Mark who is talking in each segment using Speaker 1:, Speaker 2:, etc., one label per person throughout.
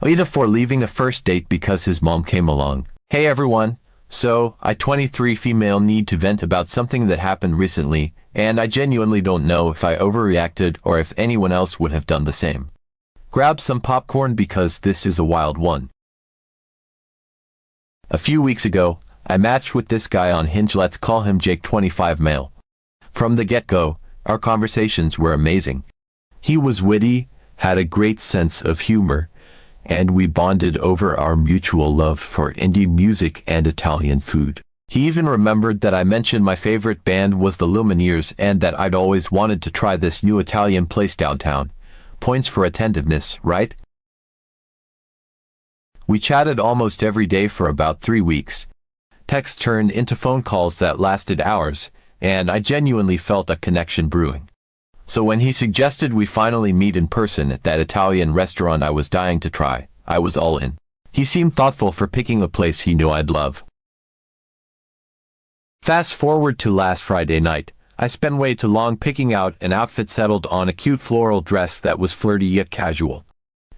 Speaker 1: AITA for leaving a first date because his mom came along. Hey everyone. So, I 23 female need to vent about something that happened recently, and I genuinely don't know if I overreacted or if anyone else would have done the same. Grab some popcorn because this is a wild one. A few weeks ago, I matched with this guy on Hinge. Let's call him Jake, 25 male. From the get-go, our conversations were amazing. He was witty, had a great sense of humor, and we bonded over our mutual love for indie music and Italian food. He even remembered that I mentioned my favorite band was the Lumineers and that I'd always wanted to try this new Italian place downtown. Points for attentiveness, right? We chatted almost every day for about 3 weeks. Texts turned into phone calls that lasted hours, and I genuinely felt a connection brewing. So when he suggested we finally meet in person at that Italian restaurant I was dying to try, I was all in. He seemed thoughtful for picking a place he knew I'd love. Fast forward to last Friday night. I spent way too long picking out an outfit, settled on a cute floral dress that was flirty yet casual.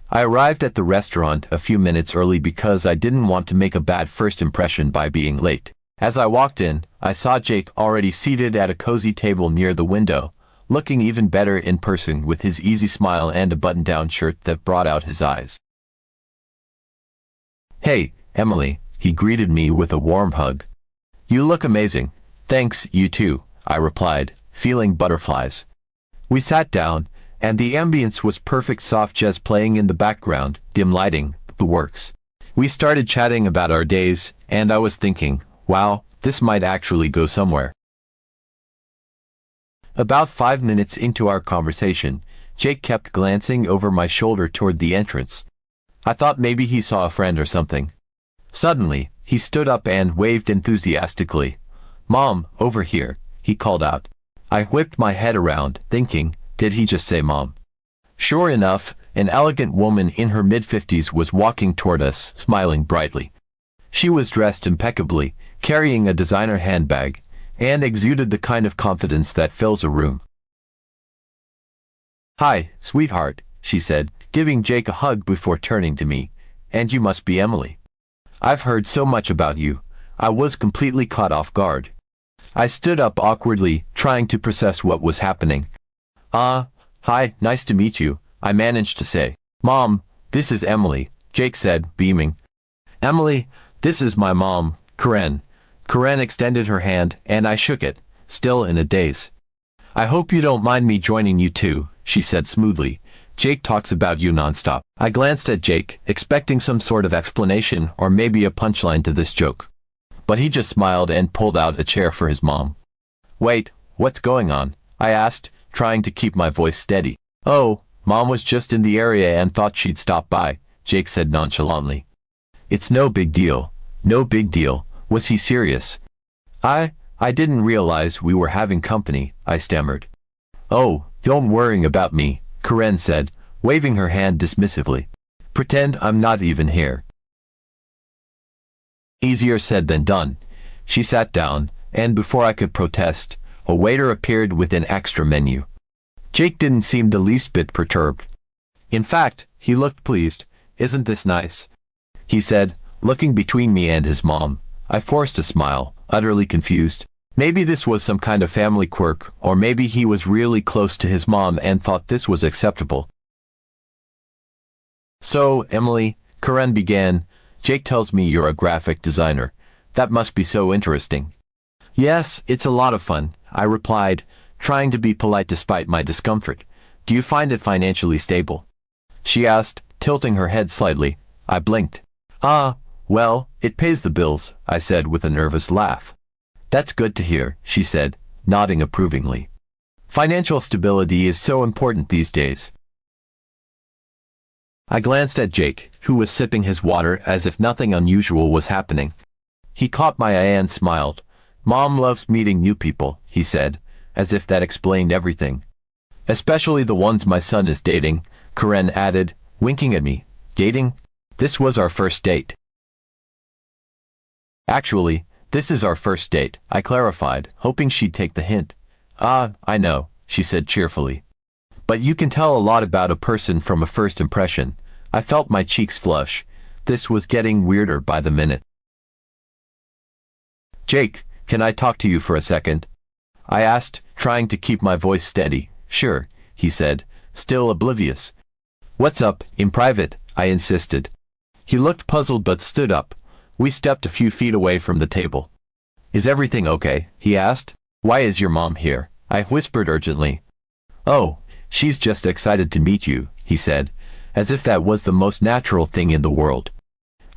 Speaker 1: I arrived at the restaurant a few minutes early because I didn't want to make a bad first impression by being late. As I walked in, I saw Jake already seated at a cozy table near the window, looking even better in person with his easy smile and a button-down shirt that brought out his eyes. "Hey, Emily," he greeted me with a warm hug. "You look amazing." "Thanks, you too," I replied, feeling butterflies. We sat down, and the ambience was perfect, soft jazz playing in the background, dim lighting, the works. We started chatting about our days, and I was thinking, wow, this might actually go somewhere. About 5 minutes into our conversation, Jake kept glancing over my shoulder toward the entrance. I thought maybe he saw a friend or something. Suddenly, he stood up and waved enthusiastically. "Mom, over here," he called out. I whipped my head around, thinking, did he just say mom? Sure enough, an elegant woman in her mid-50s was walking toward us, smiling brightly. She was dressed impeccably, carrying a designer handbag, and exuded the kind of confidence that fills a room. "Hi, sweetheart," she said, giving Jake a hug before turning to me. "And you must be Emily. I've heard so much about you." I was completely caught off guard. I stood up awkwardly, trying to process what was happening. Hi, nice to meet you," I managed to say. "Mom, this is Emily," Jake said, beaming. "Emily, this is my mom, Karen." Karen extended her hand, and I shook it, still in a daze. "I hope you don't mind me joining you too," she said smoothly. "Jake talks about you nonstop." I glanced at Jake, expecting some sort of explanation or maybe a punchline to this joke. But he just smiled and pulled out a chair for his mom. "Wait, what's going on?" I asked, trying to keep my voice steady. "Oh, Mom was just in the area and thought she'd stop by," Jake said nonchalantly. "It's no big deal. No big deal." Was he serious? I didn't realize we were having company," I stammered. "Oh, don't worry about me," Karen said, waving her hand dismissively. "Pretend I'm not even here." Easier said than done. She sat down, and before I could protest, a waiter appeared with an extra menu. Jake didn't seem the least bit perturbed. In fact, he looked pleased. "Isn't this nice?" he said, looking between me and his mom. I forced a smile, utterly confused. Maybe this was some kind of family quirk, or maybe he was really close to his mom and thought this was acceptable. "So, Emily," Karen began, "Jake tells me you're a graphic designer. That must be so interesting." "Yes, it's a lot of fun," I replied, trying to be polite despite my discomfort. "Do you find it financially stable?" she asked, tilting her head slightly. I blinked. Well, it pays the bills," I said with a nervous laugh. "That's good to hear," she said, nodding approvingly. "Financial stability is so important these days." I glanced at Jake, who was sipping his water as if nothing unusual was happening. He caught my eye and smiled. "Mom loves meeting new people," he said, as if that explained everything. "Especially the ones my son is dating," Karen added, winking at me. "Dating? This was our first date." "Actually, this is our first date," I clarified, hoping she'd take the hint. I know," she said cheerfully. "But you can tell a lot about a person from a first impression." I felt my cheeks flush. This was getting weirder by the minute. "Jake, can I talk to you for a second?" I asked, trying to keep my voice steady. "Sure," he said, still oblivious. "What's up, in private?" I insisted. He looked puzzled but stood up. We stepped a few feet away from the table. "Is everything okay?" he asked. "Why is your mom here?" I whispered urgently. "Oh, she's just excited to meet you," he said, as if that was the most natural thing in the world.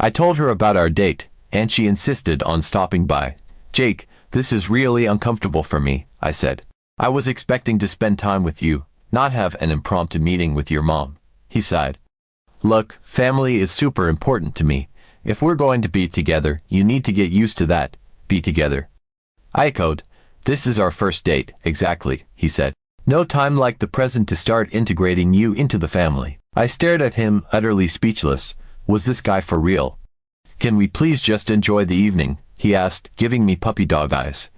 Speaker 1: I told her about our date, and she insisted on stopping by. "Jake, this is really uncomfortable for me," I said. "I was expecting to spend time with you, not have an impromptu meeting with your mom." He sighed. "Look, family is super important to me. If we're going to be together, you need to get used to that. Be together." I echoed. "This is our first date, exactly," he said. "No time like the present to start integrating you into the family." I stared at him, utterly speechless. Was this guy for real? "Can we please just enjoy the evening?" he asked, giving me puppy dog eyes.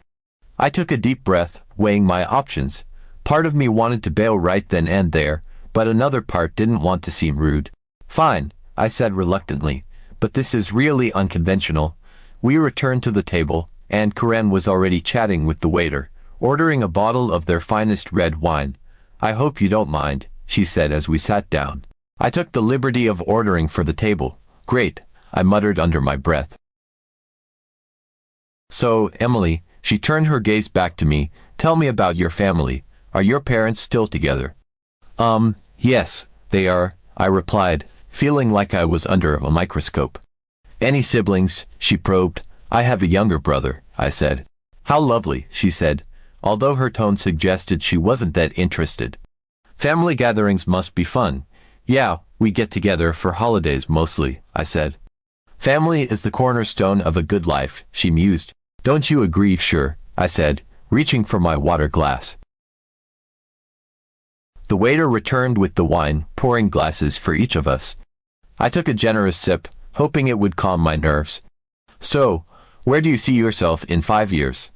Speaker 1: I took a deep breath, weighing my options. Part of me wanted to bail right then and there, but another part didn't want to seem rude. "Fine," I said reluctantly, "but this is really unconventional." We returned to the table, and Karen was already chatting with the waiter, ordering a bottle of their finest red wine. "I hope you don't mind," she said as we sat down. I took the liberty of ordering for the table. "Great," I muttered under my breath. "So, Emily," she turned her gaze back to me, "tell me about your family. Are your parents still together?" Yes, they are," I replied, feeling like I was under a microscope. "Any siblings?" she probed. "I have a younger brother," I said. "How lovely," she said, although her tone suggested she wasn't that interested. "Family gatherings must be fun." "Yeah, we get together for holidays mostly," I said. "Family is the cornerstone of a good life," she mused. "Don't you agree?" "Sure," I said, reaching for my water glass. The waiter returned with the wine, pouring glasses for each of us. I took a generous sip, hoping it would calm my nerves. "So, where do you see yourself in 5 years?"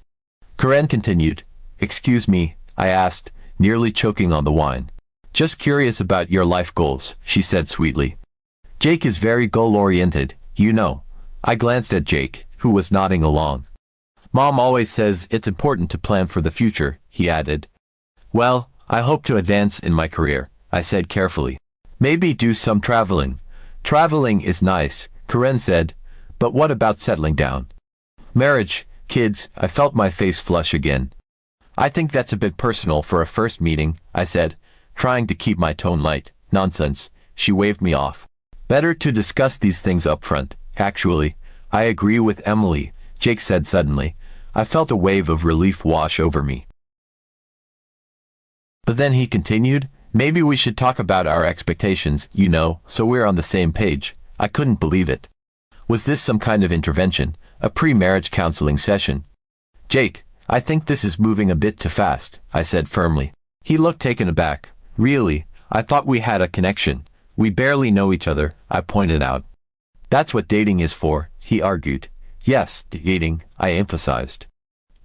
Speaker 1: Karen continued. "Excuse me," I asked, nearly choking on the wine. "Just curious about your life goals," she said sweetly. "Jake is very goal-oriented, you know." I glanced at Jake, who was nodding along. "Mom always says it's important to plan for the future," he added. "Well, I hope to advance in my career," I said carefully. "Maybe do some traveling." "Traveling is nice," Karen said, "but what about settling down? Marriage, kids?" I felt my face flush again. "I think that's a bit personal for a first meeting," I said, trying to keep my tone light. "Nonsense," she waved me off. "Better to discuss these things up front." "Actually, I agree with Emily," Jake said suddenly. I felt a wave of relief wash over me. But then he continued, "Maybe we should talk about our expectations, you know, so we're on the same page." I couldn't believe it. Was this some kind of intervention, a pre-marriage counseling session? "Jake, I think this is moving a bit too fast," I said firmly. He looked taken aback. "Really? I thought we had a connection. We barely know each other," I pointed out. "That's what dating is for," he argued. "Yes, dating," I emphasized.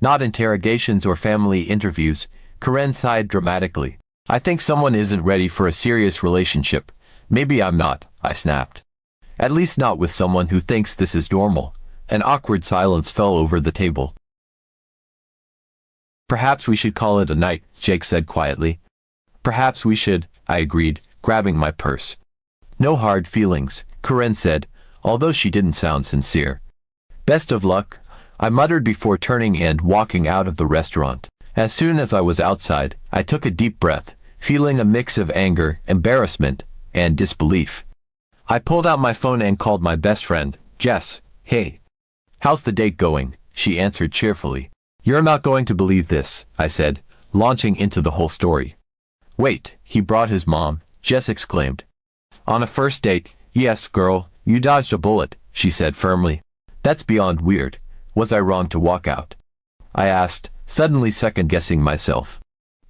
Speaker 1: "Not interrogations or family interviews." Karen sighed dramatically. "I think someone isn't ready for a serious relationship. Maybe I'm not," I snapped. "At least not with someone who thinks this is normal." An awkward silence fell over the table. "Perhaps we should call it a night," Jake said quietly. "Perhaps we should," I agreed, grabbing my purse. "No hard feelings," Karen said, although she didn't sound sincere. "Best of luck," I muttered before turning and walking out of the restaurant. As soon as I was outside, I took a deep breath, feeling a mix of anger, embarrassment, and disbelief. I pulled out my phone and called my best friend, Jess. "Hey. How's the date going?" She answered cheerfully. "You're not going to believe this," I said, launching into the whole story. "Wait, he brought his mom," Jess exclaimed. "On a first date?" "Yes, girl, you dodged a bullet," she said firmly. "That's beyond weird. Was I wrong to walk out?" I asked, suddenly second-guessing myself.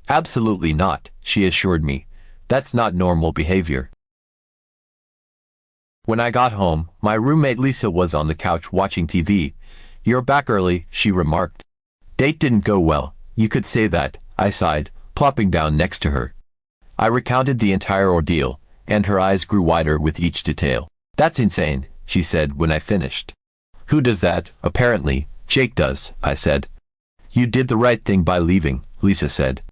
Speaker 1: "Absolutely not," she assured me. "That's not normal behavior." When I got home, my roommate Lisa was on the couch watching TV. "You're back early," she remarked. "Date didn't go well, you could say that," I sighed, plopping down next to her. I recounted the entire ordeal, and her eyes grew wider with each detail. "That's insane," she said when I finished. "Who does that?" "Apparently, Jake does," I said. "You did the right thing by leaving," Lisa said.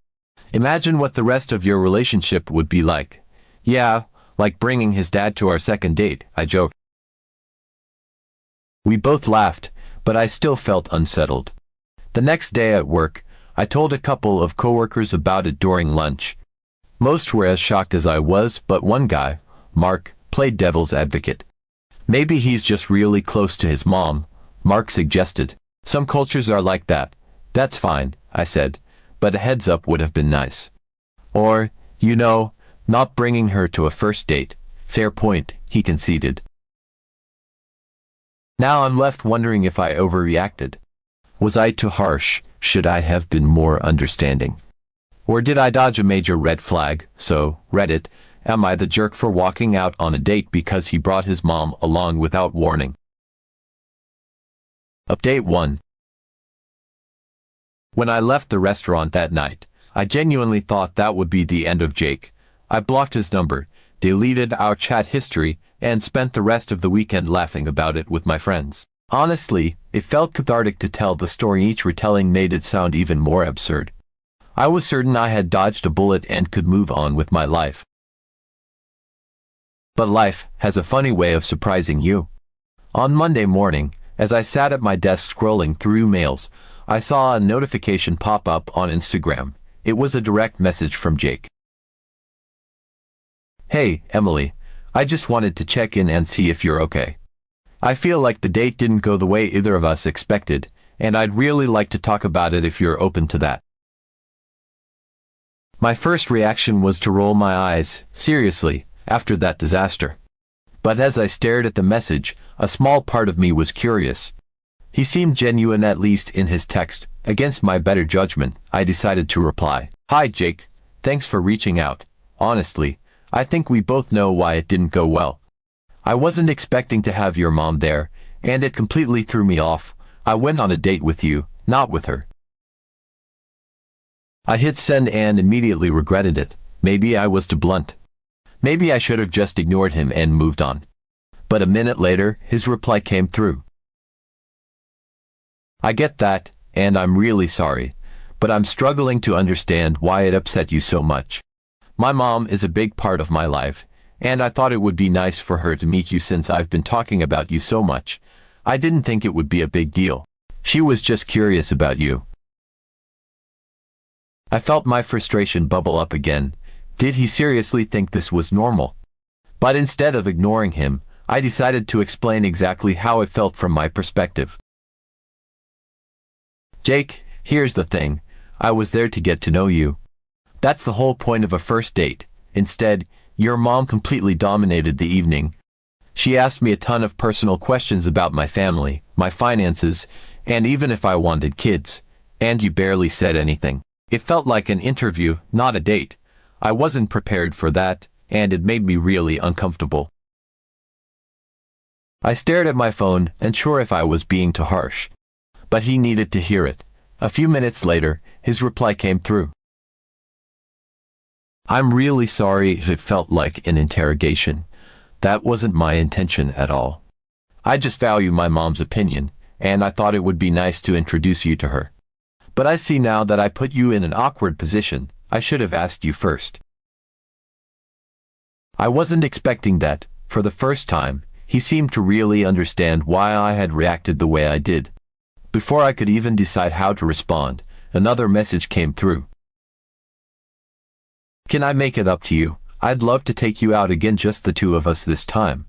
Speaker 1: "Imagine what the rest of your relationship would be like." "Yeah, like bringing his dad to our second date," I joked. We both laughed, but I still felt unsettled. The next day at work, I told a couple of coworkers about it during lunch. Most were as shocked as I was, but one guy, Mark, played devil's advocate. "Maybe he's just really close to his mom," Mark suggested. "Some cultures are like that." "That's fine," I said, "but a heads up would have been nice. Or, you know, not bringing her to a first date." "Fair point," he conceded. Now I'm left wondering if I overreacted. Was I too harsh? Should I have been more understanding? Or did I dodge a major red flag? So, Reddit, am I the jerk for walking out on a date because he brought his mom along without warning? Update 1. When I left the restaurant that night, I genuinely thought that would be the end of Jake. I blocked his number, deleted our chat history, and spent the rest of the weekend laughing about it with my friends. Honestly, it felt cathartic to tell the story. Each retelling made it sound even more absurd. I was certain I had dodged a bullet and could move on with my life. But life has a funny way of surprising you. On Monday morning, as I sat at my desk scrolling through mails, I saw a notification pop up on Instagram. It was a direct message from Jake. "Hey, Emily, I just wanted to check in and see if you're okay. I feel like the date didn't go the way either of us expected, and I'd really like to talk about it if you're open to that." My first reaction was to roll my eyes. Seriously, after that disaster. But as I stared at the message, a small part of me was curious. He seemed genuine, at least in his text. Against my better judgment, I decided to reply. "Hi Jake, thanks for reaching out. Honestly, I think we both know why it didn't go well. I wasn't expecting to have your mom there, and it completely threw me off. I went on a date with you, not with her." I hit send and immediately regretted it. Maybe I was too blunt. Maybe I should have just ignored him and moved on. But a minute later, his reply came through. "I get that, and I'm really sorry, but I'm struggling to understand why it upset you so much. My mom is a big part of my life, and I thought it would be nice for her to meet you since I've been talking about you so much. I didn't think it would be a big deal. She was just curious about you." I felt my frustration bubble up again. Did he seriously think this was normal? But instead of ignoring him, I decided to explain exactly how it felt from my perspective. "Jake, here's the thing. I was there to get to know you. That's the whole point of a first date. Instead, your mom completely dominated the evening. She asked me a ton of personal questions about my family, my finances, and even if I wanted kids. And you barely said anything. It felt like an interview, not a date. I wasn't prepared for that, and it made me really uncomfortable." I stared at my phone, unsure if I was being too harsh. But he needed to hear it. A few minutes later, his reply came through. "I'm really sorry if it felt like an interrogation. That wasn't my intention at all. I just value my mom's opinion, and I thought it would be nice to introduce you to her. But I see now that I put you in an awkward position. I should have asked you first." I wasn't expecting that. For the first time, he seemed to really understand why I had reacted the way I did. Before I could even decide how to respond, another message came through. "Can I make it up to you? I'd love to take you out again, just the two of us this time.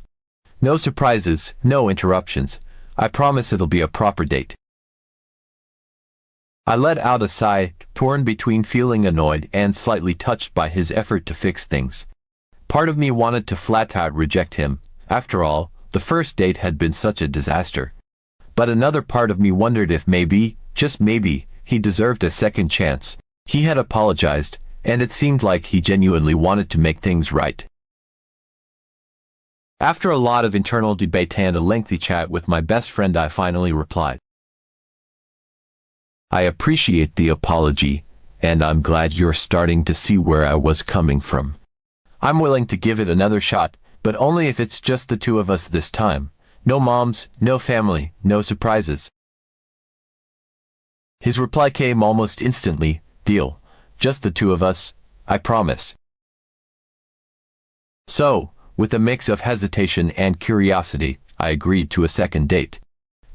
Speaker 1: No surprises, no interruptions. I promise it'll be a proper date." I let out a sigh, torn between feeling annoyed and slightly touched by his effort to fix things. Part of me wanted to flat out reject him. After all, the first date had been such a disaster. But another part of me wondered if maybe, just maybe, he deserved a second chance. He had apologized, and it seemed like he genuinely wanted to make things right. After a lot of internal debate and a lengthy chat with my best friend, I finally replied. "I appreciate the apology, and I'm glad you're starting to see where I was coming from. I'm willing to give it another shot, but only if it's just the two of us this time. No moms, no family, no surprises. His reply came almost instantly. Deal. Just the two of us, I promise. So, with a mix of hesitation and curiosity, I agreed to a second date.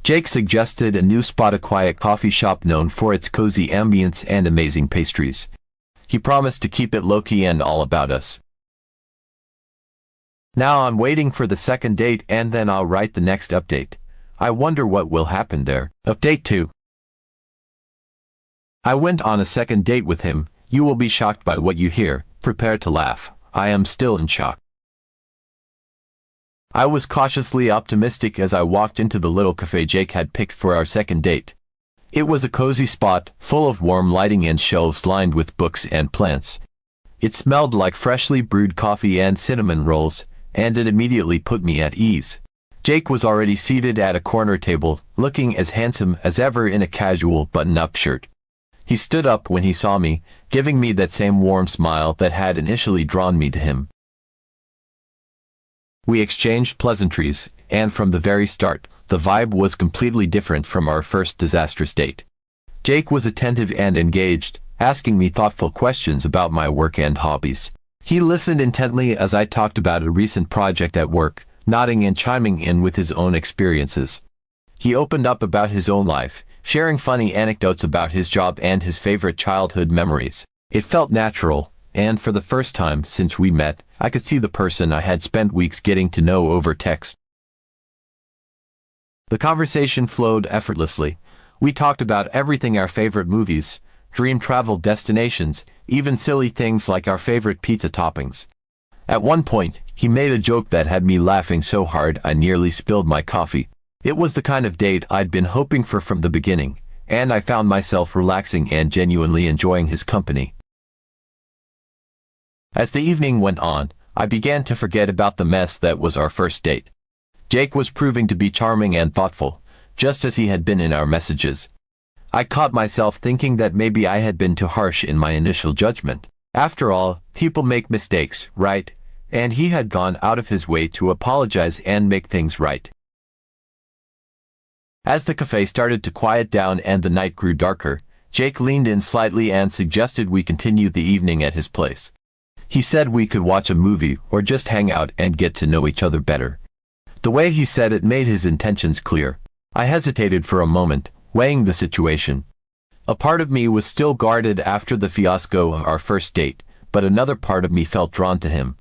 Speaker 1: Jake suggested a new spot, a quiet coffee shop known for its cozy ambience and amazing pastries. He promised to keep it low-key and all about us. Now I'm waiting for the second date, and then I'll write the next update. I wonder what will happen there. Update 2. I went on a second date with him. You will be shocked by what you hear. Prepare to laugh. I am still in shock. I was cautiously optimistic as I walked into the little cafe Jake had picked for our second date. It was a cozy spot, full of warm lighting and shelves lined with books and plants. It smelled like freshly brewed coffee and cinnamon rolls, and it immediately put me at ease. Jake was already seated at a corner table, looking as handsome as ever in a casual button-up shirt. He stood up when he saw me, giving me that same warm smile that had initially drawn me to him. We exchanged pleasantries, and from the very start, the vibe was completely different from our first disastrous date. Jake was attentive and engaged, asking me thoughtful questions about my work and hobbies. He listened intently as I talked about a recent project at work, nodding and chiming in with his own experiences. He opened up about his own life, sharing funny anecdotes about his job and his favorite childhood memories. It felt natural, and for the first time since we met, I could see the person I had spent weeks getting to know over text. The conversation flowed effortlessly. We talked about everything: our favorite movies, dream travel destinations, even silly things like our favorite pizza toppings. At one point, he made a joke that had me laughing so hard I nearly spilled my coffee. It was the kind of date I'd been hoping for from the beginning, and I found myself relaxing and genuinely enjoying his company. As the evening went on, I began to forget about the mess that was our first date. Jake was proving to be charming and thoughtful, just as he had been in our messages. I caught myself thinking that maybe I had been too harsh in my initial judgment. After all, people make mistakes, right? And he had gone out of his way to apologize and make things right. As the cafe started to quiet down and the night grew darker, Jake leaned in slightly and suggested we continue the evening at his place. He said we could watch a movie or just hang out and get to know each other better. The way he said it made his intentions clear. I hesitated for a moment, weighing the situation. A part of me was still guarded after the fiasco of our first date, but another part of me felt drawn to him.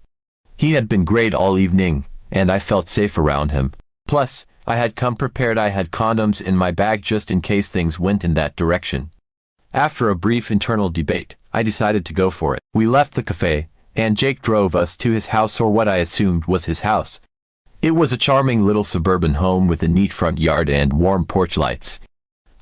Speaker 1: He had been great all evening, and I felt safe around him. Plus, I had come prepared. I had condoms in my bag just in case things went in that direction. After a brief internal debate, I decided to go for it. We left the cafe, and Jake drove us to his house, or what I assumed was his house. It was a charming little suburban home with a neat front yard and warm porch lights.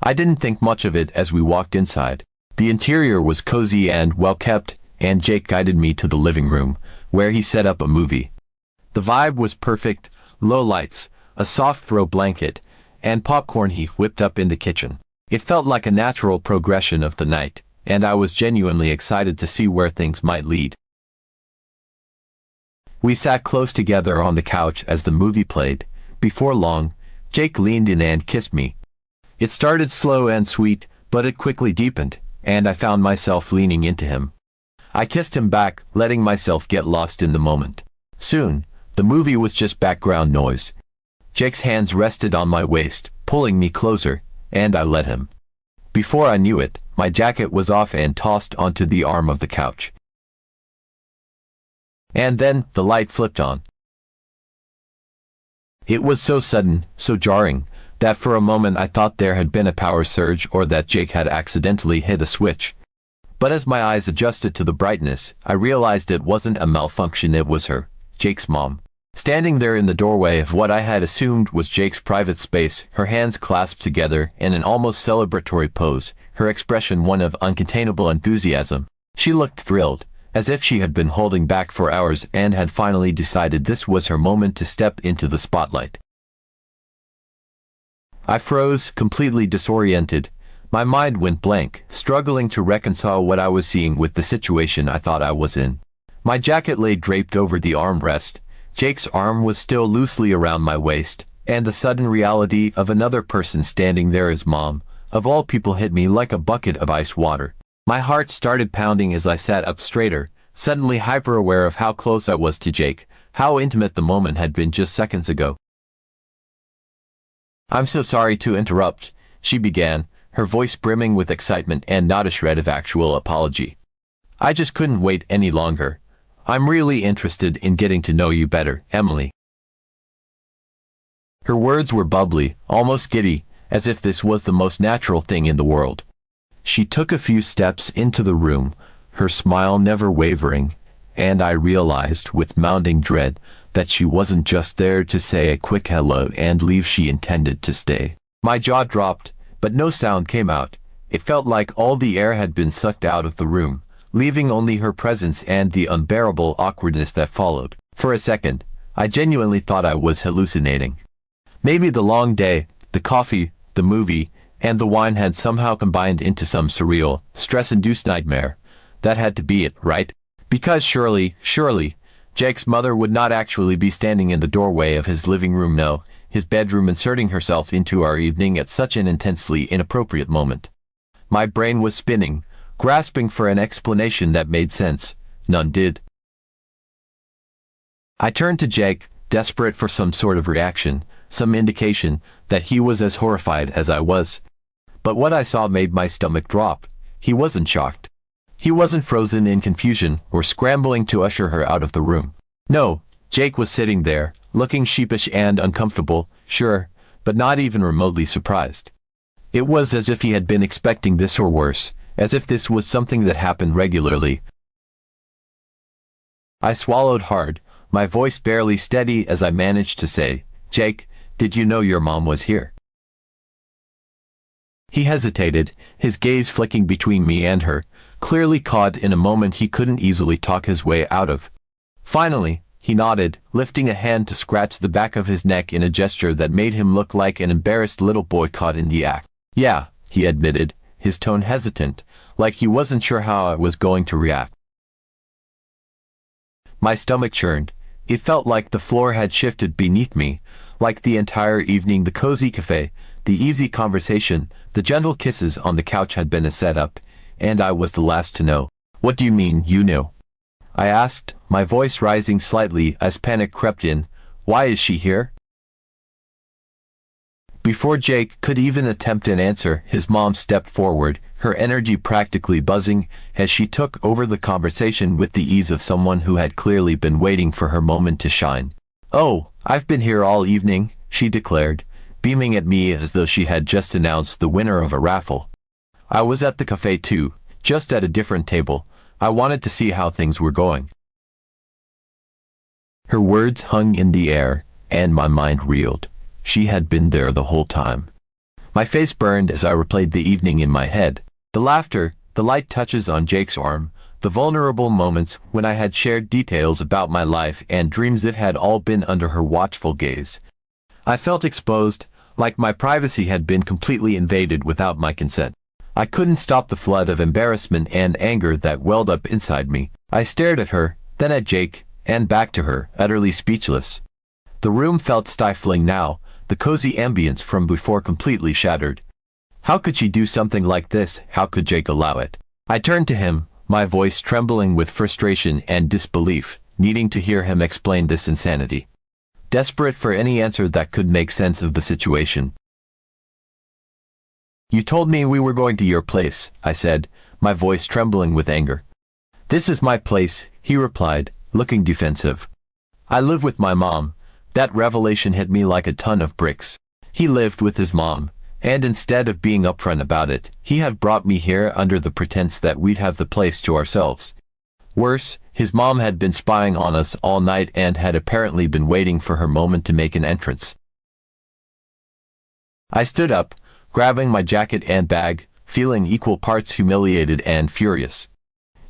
Speaker 1: I didn't think much of it as we walked inside. The interior was cozy and well-kept, and Jake guided me to the living room, where he set up a movie. The vibe was perfect: low lights, a soft throw blanket, and popcorn he whipped up in the kitchen. It felt like a natural progression of the night, and I was genuinely excited to see where things might lead. We sat close together on the couch as the movie played. Before long, Jake leaned in and kissed me. It started slow and sweet, but it quickly deepened, and I found myself leaning into him. I kissed him back, letting myself get lost in the moment. Soon, the movie was just background noise. Jake's hands rested on my waist, pulling me closer, and I let him. Before I knew it, my jacket was off and tossed onto the arm of the couch. And then, the light flipped on. It was so sudden, so jarring, that for a moment I thought there had been a power surge or that Jake had accidentally hit a switch. But as my eyes adjusted to the brightness, I realized it wasn't a malfunction. It was her, Jake's mom. Standing there in the doorway of what I had assumed was Jake's private space, her hands clasped together in an almost celebratory pose, her expression one of uncontainable enthusiasm. She looked thrilled, as if she had been holding back for hours and had finally decided this was her moment to step into the spotlight. I froze, completely disoriented. My mind went blank, struggling to reconcile what I was seeing with the situation I thought I was in. My jacket lay draped over the armrest. Jake's arm was still loosely around my waist, and the sudden reality of another person standing there as Mom, of all people, hit me like a bucket of ice water. My heart started pounding as I sat up straighter, suddenly hyper-aware of how close I was to Jake, how intimate the moment had been just seconds ago. "I'm so sorry to interrupt," she began, her voice brimming with excitement and not a shred of actual apology. "I just couldn't wait any longer. I'm really interested in getting to know you better, Emily." Her words were bubbly, almost giddy, as if this was the most natural thing in the world. She took a few steps into the room, her smile never wavering, and I realized with mounting dread that she wasn't just there to say a quick hello and leave. She intended to stay. My jaw dropped, but no sound came out. It felt like all the air had been sucked out of the room, leaving only her presence and the unbearable awkwardness that followed. For a second, I genuinely thought I was hallucinating. Maybe the long day, the coffee, the movie, and the wine had somehow combined into some surreal, stress-induced nightmare. That had to be it, right? Because surely, Jake's mother would not actually be standing in the doorway of his living room, no, his bedroom, inserting herself into our evening at such an intensely inappropriate moment. My brain was spinning, grasping for an explanation that made sense. None did. I turned to Jake, desperate for some sort of reaction, some indication that he was as horrified as I was. But what I saw made my stomach drop. He wasn't shocked. He wasn't frozen in confusion or scrambling to usher her out of the room. No, Jake was sitting there, looking sheepish and uncomfortable, sure, but not even remotely surprised. It was as if he had been expecting this, or worse, as if this was something that happened regularly. I swallowed hard, my voice barely steady as I managed to say, "Jake, did you know your mom was here?" He hesitated, his gaze flicking between me and her, clearly caught in a moment he couldn't easily talk his way out of. Finally, he nodded, lifting a hand to scratch the back of his neck in a gesture that made him look like an embarrassed little boy caught in the act. "Yeah," he admitted, his tone hesitant, like he wasn't sure how I was going to react. My stomach churned. It felt like the floor had shifted beneath me, like the entire evening, the cozy cafe, the easy conversation, the gentle kisses on the couch had been a setup, and I was the last to know. "What do you mean, you knew?" I asked, my voice rising slightly as panic crept in. "Why is she here?" Before Jake could even attempt an answer, his mom stepped forward, her energy practically buzzing, as she took over the conversation with the ease of someone who had clearly been waiting for her moment to shine. "Oh, I've been here all evening," she declared, beaming at me as though she had just announced the winner of a raffle. "I was at the cafe too, just at a different table. I wanted to see how things were going." Her words hung in the air, and my mind reeled. She had been there the whole time. My face burned as I replayed the evening in my head. The laughter, the light touches on Jake's arm, the vulnerable moments when I had shared details about my life and dreams, it had all been under her watchful gaze. I felt exposed, like my privacy had been completely invaded without my consent. I couldn't stop the flood of embarrassment and anger that welled up inside me. I stared at her, then at Jake, and back to her, utterly speechless. The room felt stifling now, the cozy ambience from before completely shattered. How could she do something like this? How could Jake allow it? I turned to him, my voice trembling with frustration and disbelief, needing to hear him explain this insanity. Desperate for any answer that could make sense of the situation. "You told me we were going to your place," I said, my voice trembling with anger. "This is my place," he replied, looking defensive. "I live with my mom." That revelation hit me like a ton of bricks. He lived with his mom, and instead of being upfront about it, he had brought me here under the pretense that we'd have the place to ourselves. Worse, his mom had been spying on us all night and had apparently been waiting for her moment to make an entrance. I stood up, grabbing my jacket and bag, feeling equal parts humiliated and furious.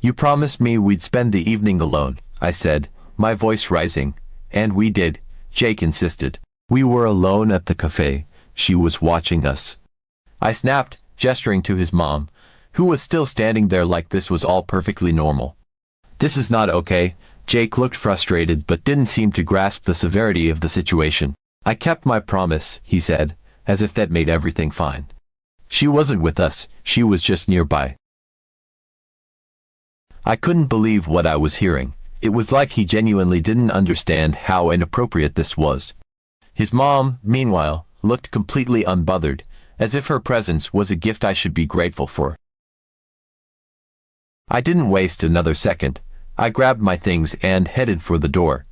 Speaker 1: "You promised me we'd spend the evening alone," I said, my voice rising. "And we did," Jake insisted. "We were alone at the cafe. She was watching us." I snapped, gesturing to his mom, who was still standing there like this was all perfectly normal. "This is not okay. Jake looked frustrated but didn't seem to grasp the severity of the situation. "I kept my promise," he said, as if that made everything fine. "She wasn't with us, she was just nearby." I couldn't believe what I was hearing. It was like he genuinely didn't understand how inappropriate this was. His mom, meanwhile, looked completely unbothered, as if her presence was a gift I should be grateful for. I didn't waste another second. I grabbed my things and headed for the door.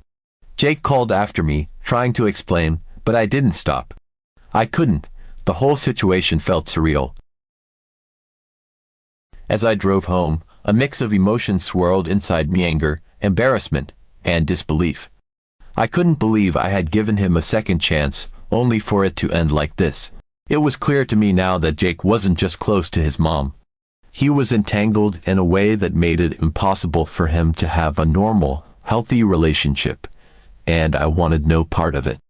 Speaker 1: Jake called after me, trying to explain, but I didn't stop. I couldn't. The whole situation felt surreal. As I drove home, a mix of emotions swirled inside me: anger, embarrassment, and disbelief. I couldn't believe I had given him a second chance, only for it to end like this. It was clear to me now that Jake wasn't just close to his mom. He was entangled in a way that made it impossible for him to have a normal, healthy relationship, and I wanted no part of it.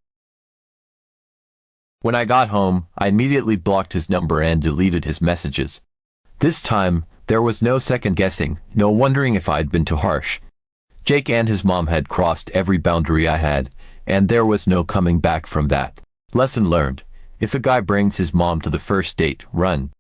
Speaker 1: When I got home, I immediately blocked his number and deleted his messages. This time, there was no second guessing, no wondering if I'd been too harsh. Jake and his mom had crossed every boundary I had, and there was no coming back from that. Lesson learned: if a guy brings his mom to the first date, run.